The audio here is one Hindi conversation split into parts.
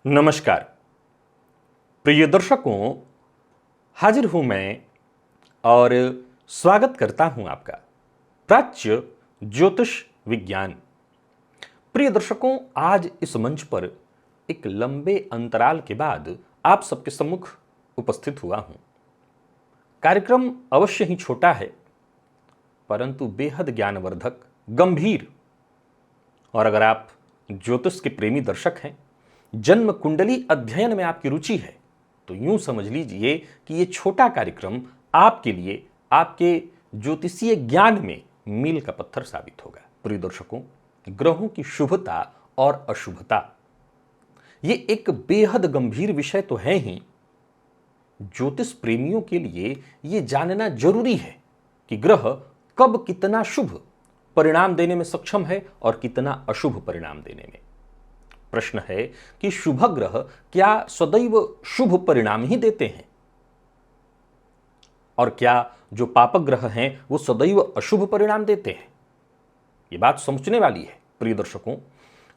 नमस्कार प्रिय दर्शकों, हाजिर हूं मैं और स्वागत करता हूं आपका प्राच्य ज्योतिष विज्ञान। प्रिय दर्शकों, आज इस मंच पर एक लंबे अंतराल के बाद आप सबके सम्मुख उपस्थित हुआ हूं। कार्यक्रम अवश्य ही छोटा है, परंतु बेहद ज्ञानवर्धक, गंभीर। और अगर आप ज्योतिष के प्रेमी दर्शक हैं, जन्म कुंडली अध्ययन में आपकी रुचि है, तो यूं समझ लीजिए कि यह छोटा कार्यक्रम आपके लिए आपके ज्योतिषीय ज्ञान में मील का पत्थर साबित होगा। प्रिय दर्शकों, ग्रहों की शुभता और अशुभता यह एक बेहद गंभीर विषय तो है ही। ज्योतिष प्रेमियों के लिए यह जानना जरूरी है कि ग्रह कब कितना शुभ परिणाम देने में सक्षम है और कितना अशुभ परिणाम देने में। प्रश्न है कि शुभ ग्रह क्या सदैव शुभ परिणाम ही देते हैं, और क्या जो पापक ग्रह हैं वो सदैव अशुभ परिणाम देते हैं? ये बात समझने वाली है। प्रिय दर्शकों,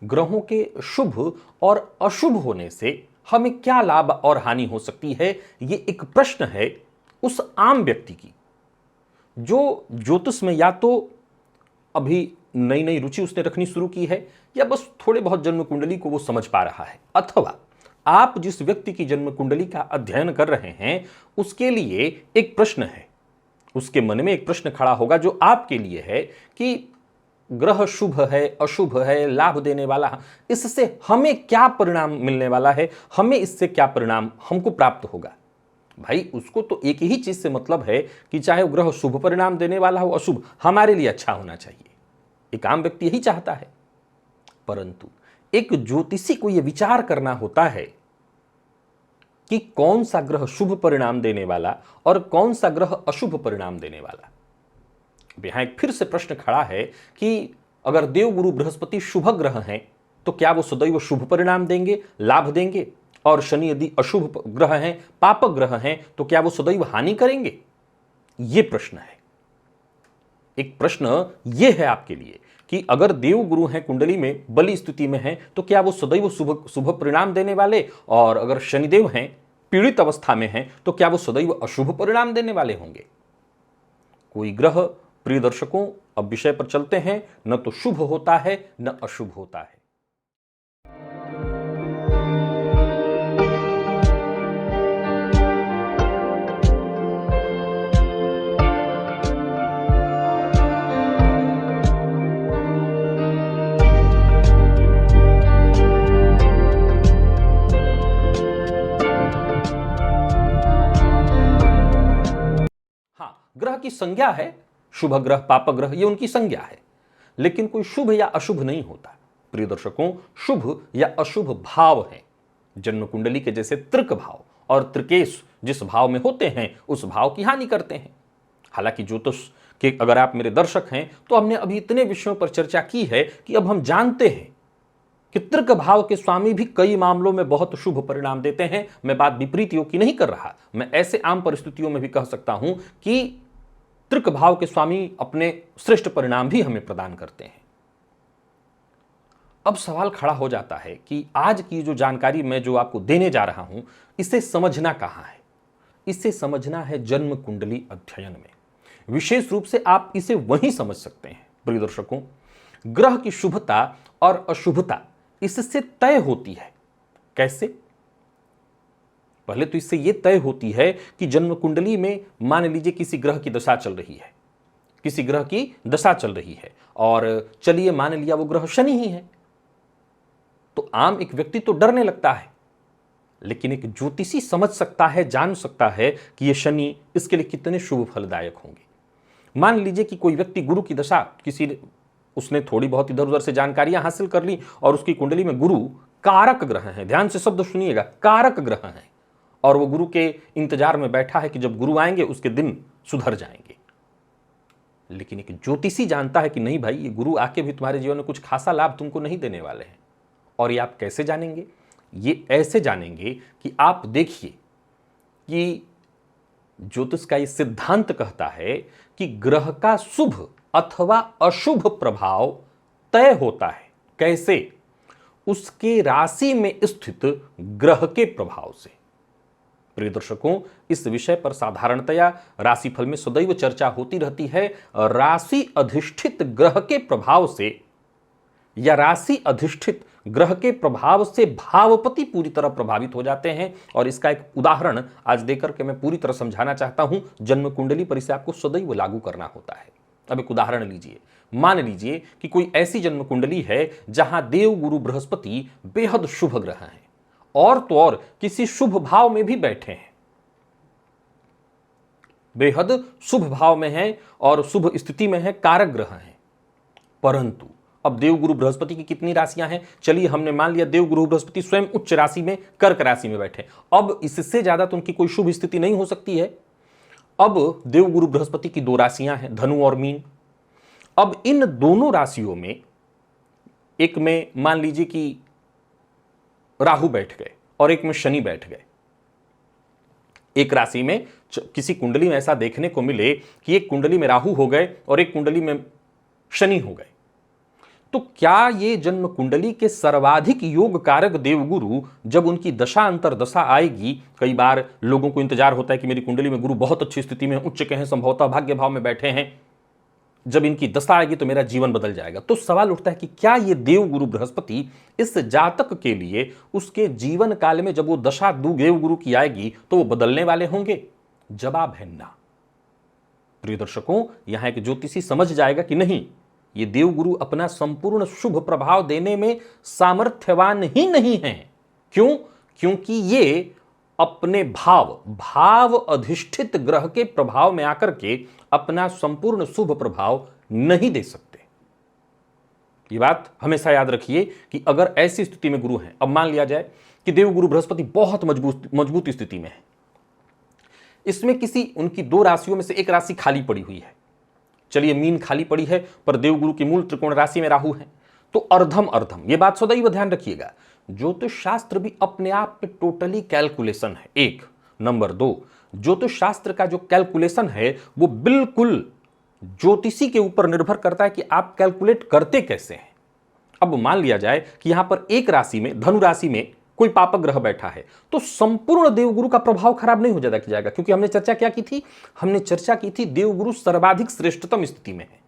ग्रहों के शुभ और अशुभ होने से हमें क्या लाभ और हानि हो सकती है, ये एक प्रश्न है उस आम व्यक्ति की जो ज्योतिष में या तो अभी नई नई रुचि उसने रखनी शुरू की है, या बस थोड़े बहुत जन्म कुंडली को वो समझ पा रहा है, अथवा आप जिस व्यक्ति की जन्म कुंडली का अध्ययन कर रहे हैं उसके लिए एक प्रश्न है। उसके मन में एक प्रश्न खड़ा होगा जो आपके लिए है कि ग्रह शुभ है, अशुभ है, लाभ देने वाला, इससे हमें क्या परिणाम मिलने वाला है, हमें इससे क्या परिणाम हमको प्राप्त होगा। भाई, उसको तो एक ही चीज से मतलब है कि चाहे वो ग्रह शुभ परिणाम देने वाला हो, अशुभ, हमारे लिए अच्छा होना चाहिए। एक आम व्यक्ति यही चाहता है। परंतु एक ज्योतिषी को यह विचार करना होता है कि कौन सा ग्रह शुभ परिणाम देने वाला और कौन सा ग्रह अशुभ परिणाम देने वाला। यहां एक फिर से प्रश्न खड़ा है कि अगर देवगुरु बृहस्पति शुभ ग्रह हैं तो क्या वो सदैव शुभ परिणाम देंगे, लाभ देंगे, और शनि यदि अशुभ ग्रह हैं, पापक ग्रह हैं, तो क्या वो सदैव हानि करेंगे? यह प्रश्न है। एक प्रश्न यह है आपके लिए कि अगर देवगुरु हैं, कुंडली में बली स्थिति में हैं, तो क्या वो सदैव शुभ परिणाम देने वाले, और अगर शनिदेव हैं, पीड़ित अवस्था में हैं, तो क्या वो सदैव अशुभ परिणाम देने वाले होंगे? कोई ग्रह, प्रिय दर्शकों, अब विषय पर चलते हैं, न तो शुभ होता है न अशुभ होता है। ग्रह की संज्ञा है, शुभ ग्रह, पापक ग्रह, ये उनकी संज्ञा है, लेकिन कोई शुभ या अशुभ नहीं होता। प्रिय दर्शकों, शुभ या अशुभ भाव है। जन्म कुंडली के जैसे तृक भाव और त्रिकेश जिस भाव में होते हैं उस भाव की हानि करते हैं। हालांकि ज्योतिष के अगर आप मेरे दर्शक हैं तो हमने अभी इतने विषयों पर चर्चा की है कि अब हम जानते हैं कि तृक भाव के स्वामी भी कई मामलों में बहुत शुभ परिणाम देते हैं। मैं बात विपरीत योग की नहीं कर रहा, मैं ऐसे आम परिस्थितियों में भी कह सकता हूं कि तृक भाव के स्वामी अपने श्रेष्ठ परिणाम भी हमें प्रदान करते हैं। अब सवाल खड़ा हो जाता है कि आज की जो जानकारी मैं जो आपको देने जा रहा हूं, इसे समझना कहां है? इसे समझना है जन्म कुंडली अध्ययन में। विशेष रूप से आप इसे वहीं समझ सकते हैं। प्रिय दर्शकों, ग्रह की शुभता और अशुभता इससे तय होती है। कैसे? पहले तो इससे यह तय होती है कि जन्म कुंडली में मान लीजिए किसी ग्रह की दशा चल रही है, किसी ग्रह की दशा चल रही है, और चलिए मान लिया वो ग्रह शनि ही है, तो आम एक व्यक्ति तो डरने लगता है, लेकिन एक ज्योतिषी समझ सकता है, जान सकता है कि ये शनि इसके लिए कितने शुभ फलदायक होंगे। मान लीजिए कि कोई व्यक्ति गुरु की दशा, उसने थोड़ी बहुत इधर उधर से जानकारियां हासिल कर ली और उसकी कुंडली में गुरु कारक ग्रह हैं, ध्यान से शब्द सुनिएगा, कारक ग्रह हैं, और वो गुरु के इंतजार में बैठा है कि जब गुरु आएंगे उसके दिन सुधर जाएंगे। लेकिन एक ज्योतिषी जानता है कि नहीं भाई, ये गुरु आके भी तुम्हारे जीवन में कुछ खासा लाभ तुमको नहीं देने वाले हैं। और ये आप कैसे जानेंगे? ये ऐसे जानेंगे कि आप देखिए कि ज्योतिष का ये सिद्धांत कहता है कि ग्रह का शुभ अथवा अशुभ प्रभाव तय होता है। कैसे? उसके राशि में स्थित ग्रह के प्रभाव से। प्रिय दर्शकों, इस विषय पर साधारणतया राशिफल में सदैव चर्चा होती रहती है। राशि अधिष्ठित ग्रह के प्रभाव से या राशि अधिष्ठित ग्रह के प्रभाव से भावपति पूरी तरह प्रभावित हो जाते हैं। और इसका एक उदाहरण आज देकर के मैं पूरी तरह समझाना चाहता हूं। जन्म कुंडली पर इसे आपको सदैव लागू करना होता है। अब एक उदाहरण लीजिए। मान लीजिए कि कोई ऐसी जन्म कुंडली है जहां देव गुरु बृहस्पति बेहद शुभ ग्रह हैं और तो और किसी शुभ भाव में भी बैठे हैं, बेहद शुभ भाव में हैं और शुभ स्थिति में है, कारक ग्रह हैं। परंतु अब देवगुरु बृहस्पति की कितनी राशियां हैं? चलिए हमने मान लिया देवगुरु बृहस्पति स्वयं उच्च राशि में कर्क राशि में बैठे। अब इससे ज्यादा तो उनकी कोई शुभ स्थिति नहीं हो सकती है। अब देवगुरु बृहस्पति की 2 राशियां हैं, धनु और मीन। अब इन दोनों राशियों में एक में मान लीजिए कि राहु बैठ गए और एक में शनि बैठ गए। एक राशि में किसी कुंडली में ऐसा देखने को मिले कि एक कुंडली में राहु हो गए और एक कुंडली में शनि हो गए, तो क्या ये जन्म कुंडली के सर्वाधिक योग कारक देवगुरु जब उनकी दशा अंतर दशा आएगी, कई बार लोगों को इंतजार होता है कि मेरी कुंडली में गुरु बहुत अच्छी स्थिति में उच्च के हैं, संभवतः भाग्य भाव में बैठे हैं, जब इनकी दशा आएगी तो मेरा जीवन बदल जाएगा। तो सवाल उठता है कि क्या ये देवगुरु बृहस्पति इस जातक के लिए उसके जीवन काल में जब वो दशा देवगुरु की आएगी तो वो बदलने वाले होंगे? जवाब है ना। प्रिय दर्शकों, यहां एक ज्योतिषी समझ जाएगा कि नहीं, ये देवगुरु अपना संपूर्ण शुभ प्रभाव देने में सामर्थ्यवान ही नहीं है। क्यों? क्योंकि ये अपने भाव अधिष्ठित ग्रह के प्रभाव में आकर के अपना संपूर्ण शुभ प्रभाव नहीं दे सकते। ये बात हमेशा याद रखिए कि अगर ऐसी स्थिति में गुरु हैं, अब मान लिया जाए कि देवगुरु बृहस्पति बहुत मजबूत स्थिति में है, इसमें किसी उनकी 2 राशियों में से एक राशि खाली पड़ी हुई है। चलिए मीन खाली पड़ी है पर देवगुरु की मूल त्रिकोण राशि में राहु है, तो अर्धम अर्धम। यह बात सदैव ध्यान रखिएगा, ज्योतिष शास्त्र भी अपने आप में टोटली कैलकुलेशन है। 1 नंबर 2, ज्योतिष शास्त्र का जो कैलकुलेशन है वो बिल्कुल ज्योतिषी के ऊपर निर्भर करता है कि आप कैलकुलेट करते कैसे हैं। अब मान लिया जाए कि यहां पर एक राशि में, धनु राशि में कोई पापक ग्रह बैठा है, तो संपूर्ण देवगुरु का प्रभाव खराब नहीं हो जाएगा, क्योंकि हमने चर्चा क्या की थी? हमने चर्चा की थी देवगुरु सर्वाधिक श्रेष्ठतम स्थिति में है।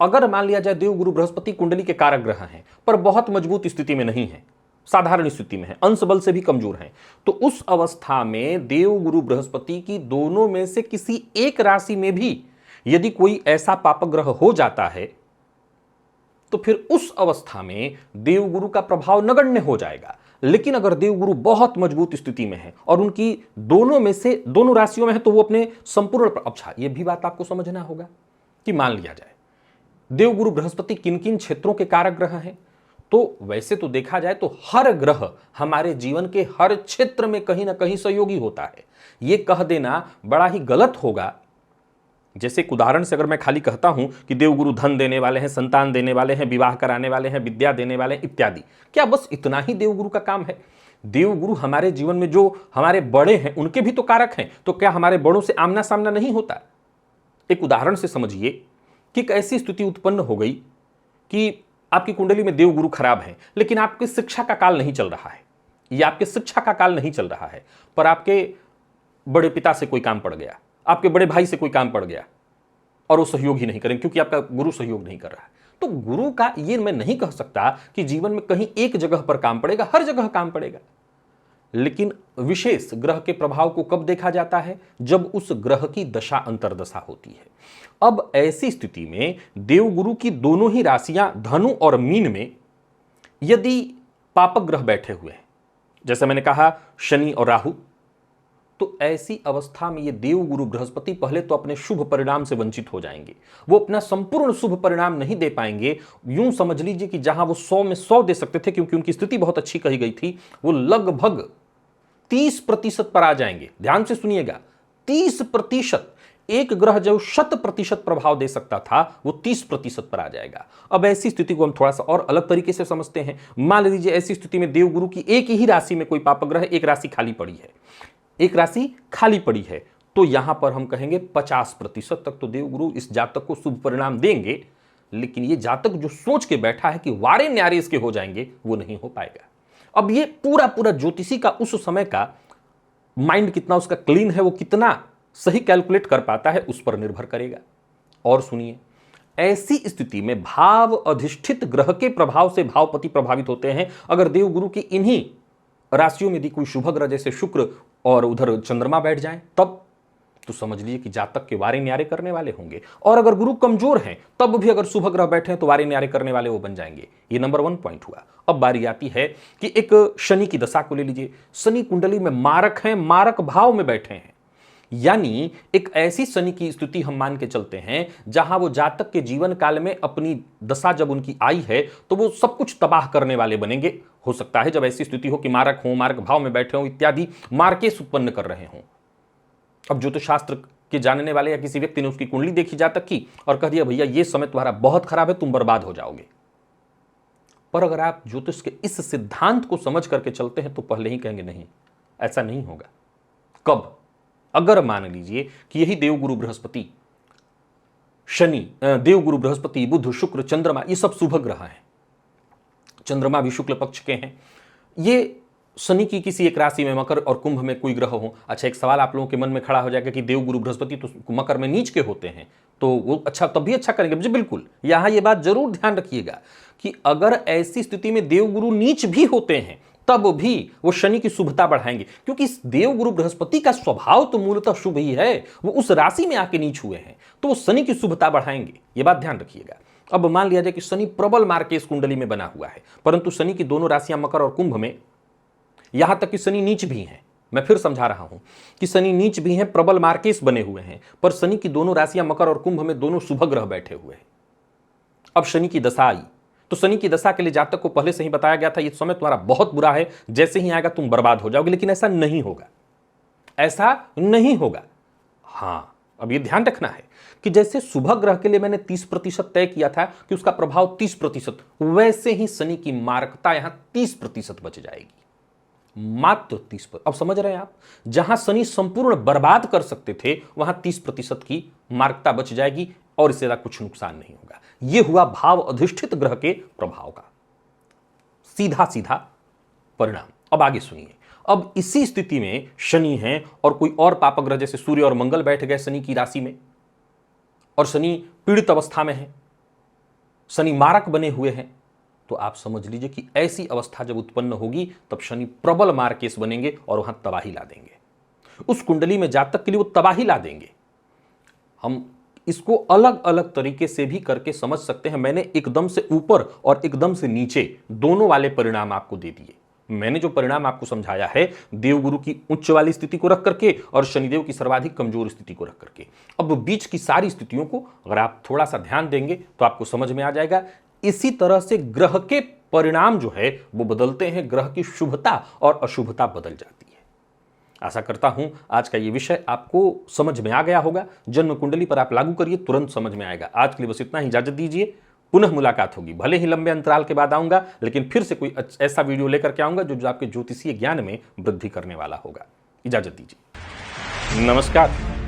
अगर मान लिया जाए देवगुरु बृहस्पति कुंडली के कारक ग्रह हैं पर बहुत मजबूत स्थिति में नहीं है, साधारण स्थिति में है, अंश बल से भी कमजोर हैं, तो उस अवस्था में देवगुरु बृहस्पति की दोनों में से किसी एक राशि में भी यदि कोई ऐसा पापक ग्रह हो जाता है तो फिर उस अवस्था में देवगुरु का प्रभाव नगण्य हो जाएगा। लेकिन अगर देवगुरु बहुत मजबूत स्थिति में है और उनकी दोनों राशियों में है तो वो अपने संपूर्ण, अच्छा ये भी बात आपको समझना होगा कि मान लिया जाए देवगुरु बृहस्पति किन किन क्षेत्रों के कारक ग्रह हैं, तो वैसे तो देखा जाए तो हर ग्रह हमारे जीवन के हर क्षेत्र में कहीं ना कहीं सहयोगी होता है। यह कह देना बड़ा ही गलत होगा। जैसे एक उदाहरण से अगर मैं खाली कहता हूं कि देवगुरु धन देने वाले हैं, संतान देने वाले हैं, विवाह कराने वाले हैं, विद्या देने वाले हैं इत्यादि, क्या बस इतना ही देवगुरु का काम है? देवगुरु हमारे जीवन में जो हमारे बड़े हैं उनके भी तो कारक हैं, तो क्या हमारे बड़ों से आमना सामना नहीं होता? एक उदाहरण से समझिए कि एक ऐसी स्थिति उत्पन्न हो गई कि आपकी कुंडली में देवगुरु खराब है, लेकिन आपकी शिक्षा का काल नहीं चल रहा है, या आपके शिक्षा का काल नहीं चल रहा है, पर आपके बड़े पिता से कोई काम पड़ गया, आपके बड़े भाई से कोई काम पड़ गया और वो सहयोग ही नहीं करेंगे क्योंकि आपका गुरु सहयोग नहीं कर रहा है। तो गुरु का ये मैं नहीं कह सकता कि जीवन में कहीं एक जगह पर काम पड़ेगा, हर जगह काम पड़ेगा। लेकिन विशेष ग्रह के प्रभाव को कब देखा जाता है? जब उस ग्रह की दशा अंतरदशा होती है। अब ऐसी स्थिति में देवगुरु की दोनों ही राशियां धनु और मीन में यदि पापक ग्रह बैठे हुए हैं, जैसे मैंने कहा शनि और राहु, तो ऐसी अवस्था में ये देवगुरु बृहस्पति पहले तो अपने शुभ परिणाम से वंचित हो जाएंगे। वो अपना संपूर्ण शुभ परिणाम नहीं दे पाएंगे। यूं समझ लीजिए कि जहां वो 100 में 100 दे सकते थे क्योंकि उनकी स्थिति बहुत अच्छी कही गई थी, वो लगभग 30% पर आ जाएंगे। ध्यान से सुनिएगा, 30%। एक ग्रह जो 100% प्रभाव दे सकता था वो 30% पर आ जाएगा। अब ऐसी स्थिति को हम थोड़ा सा और अलग तरीके से समझते हैं। मान लीजिए ऐसी स्थिति में देवगुरु की एक ही राशि में कोई पापक ग्रह, एक राशि खाली पड़ी है, एक राशि खाली पड़ी है, तो यहां पर हम कहेंगे 50% तक तो देवगुरु इस जातक को शुभ परिणाम देंगे। लेकिन ये जातक जो सोच के बैठा है कि वारे न्यारे इसके हो जाएंगे, वो नहीं हो पाएगा। अब ये पूरा पूरा ज्योतिषी का उस समय का माइंड कितना उसका क्लीन है, वो कितना सही कैलकुलेट कर पाता है, उस पर निर्भर करेगा। और सुनिए, ऐसी स्थिति में भाव अधिष्ठित ग्रह के प्रभाव से भावपति प्रभावित होते हैं। अगर देवगुरु की इन्हीं राशियों में यदि कोई शुभ ग्रह जैसे शुक्र और उधर चंद्रमा बैठ जाए, तब तो समझ लीजिए कि जातक के वारे न्यारे करने वाले होंगे। और अगर गुरु कमजोर हैं, तब भी अगर शुभ ग्रह बैठे हैं तो वारे न्यारे करने वाले वो बन जाएंगे। ये नंबर 1 पॉइंट हुआ। अब बारी आती है कि एक शनि की दशा को ले लीजिए। शनि कुंडली में मारक हैं, मारक भाव में बैठे हैं, यानी एक ऐसी शनि की स्थिति हम मान के चलते हैं जहां वो जातक के जीवन काल में अपनी दशा जब उनकी आई है तो वो सब कुछ तबाह करने वाले बनेंगे। हो सकता है जब ऐसी स्थिति हो कि मारक हो, मारक भाव में बैठे हो इत्यादि, मार्केस उत्पन्न कर रहे हों। अब ज्योतिष शास्त्र के जानने वाले या किसी व्यक्ति ने उसकी कुंडली देखी जातक की और कह दिया भैया ये समय तुम्हारा बहुत खराब है, तुम बर्बाद हो जाओगे। पर अगर आप ज्योतिष के इस सिद्धांत को समझ करके चलते हैं तो पहले ही कहेंगे नहीं, ऐसा नहीं होगा। कब? अगर मान लीजिए कि यही देवगुरु बृहस्पति, शनि, देवगुरु बृहस्पति, बुध, शुक्र, चंद्रमा, ये सब शुभ ग्रह हैं। चंद्रमा भी शुक्ल पक्ष के हैं। ये शनि की किसी एक राशि में, मकर और कुंभ में कोई ग्रह हो। अच्छा, एक सवाल आप लोगों के मन में खड़ा हो जाएगा कि देवगुरु बृहस्पति तो मकर में नीच के होते हैं, तो वो अच्छा तब भी अच्छा करेंगे। जी बिल्कुल, यहां ये बात जरूर ध्यान रखिएगा कि अगर ऐसी स्थिति में देवगुरु नीच भी होते हैं तब भी वो शनि की शुभता बढ़ाएंगे, क्योंकि इस देवगुरु बृहस्पति का स्वभाव तो मूलतः शुभ ही है। वो उस राशि में आके नीच हुए हैं तो वो शनि की शुभता बढ़ाएंगे, ये बात ध्यान रखिएगा। अब मान लिया जाए कि शनि प्रबल मार्केस कुंडली में बना हुआ है, परंतु शनि की दोनों राशियां मकर और कुंभ में, यहां तक कि शनि नीच भी हैं। मैं फिर समझा रहा हूं कि शनि नीच भी हैं, प्रबल मार्केस बने हुए हैं, पर शनि की दोनों राशियां मकर और कुंभ में दोनों शुभ ग्रह बैठे हुए हैं। अब शनि की दशा आई तो शनि की दशा के लिए जातक को पहले से ही बताया गया था ये समय तुम्हारा बहुत बुरा है, जैसे ही आएगा तुम बर्बाद हो जाओगे। लेकिन ऐसा नहीं होगा, ऐसा नहीं होगा। हां, अब ये ध्यान रखना है कि जैसे शुभ ग्रह के लिए मैंने 30% तय किया था कि उसका प्रभाव 30%, वैसे ही शनि की मारकता यहां 30% बच जाएगी, मात्र 30%। अब समझ रहे हैं आप, जहां शनि संपूर्ण बर्बाद कर सकते थे वहां 30% की मार्कता बच जाएगी और इससे ज्यादा कुछ नुकसान नहीं होगा। यह हुआ भाव अधिष्ठित ग्रह के प्रभाव का सीधा सीधा परिणाम। अब आगे सुनिए। अब इसी स्थिति में शनि है और कोई और पाप ग्रह जैसे सूर्य और मंगल बैठ गए शनि की राशि में, और शनि पीड़ित अवस्था में है, शनि मारक बने हुए हैं, तो आप समझ लीजिए कि ऐसी अवस्था जब उत्पन्न होगी तब शनि प्रबल मार्केस बनेंगे और वहां तबाही ला देंगे। उस कुंडली में जातक के लिए वो तबाही ला देंगे। हम इसको अलग अलग तरीके से भी करके समझ सकते हैं। मैंने एकदम से ऊपर और एकदम से नीचे दोनों वाले परिणाम आपको दे दिए। मैंने जो परिणाम आपको समझाया है देवगुरु की उच्च वाली स्थिति को रख करके और शनिदेव की सर्वाधिक कमजोर स्थिति को रख करके। अब बीच की सारी स्थितियों को अगर आप थोड़ा सा ध्यान देंगे तो आपको समझ में आ जाएगा। इसी तरह से ग्रह के परिणाम जो है वो बदलते हैं, ग्रह की शुभता और अशुभता बदल जाती है। आशा करता हूं आज का ये विषय आपको समझ में आ गया होगा। जन्म कुंडली पर आप लागू करिए, तुरंत समझ में आएगा। आज के लिए बस इतना ही, इजाजत दीजिए। पुनः मुलाकात होगी, भले ही लंबे अंतराल के बाद आऊंगा, लेकिन फिर से कोई ऐसा वीडियो लेकर के आऊंगा जो आपके ज्योतिषीय ज्ञान में वृद्धि करने वाला होगा। इजाजत दीजिए, नमस्कार।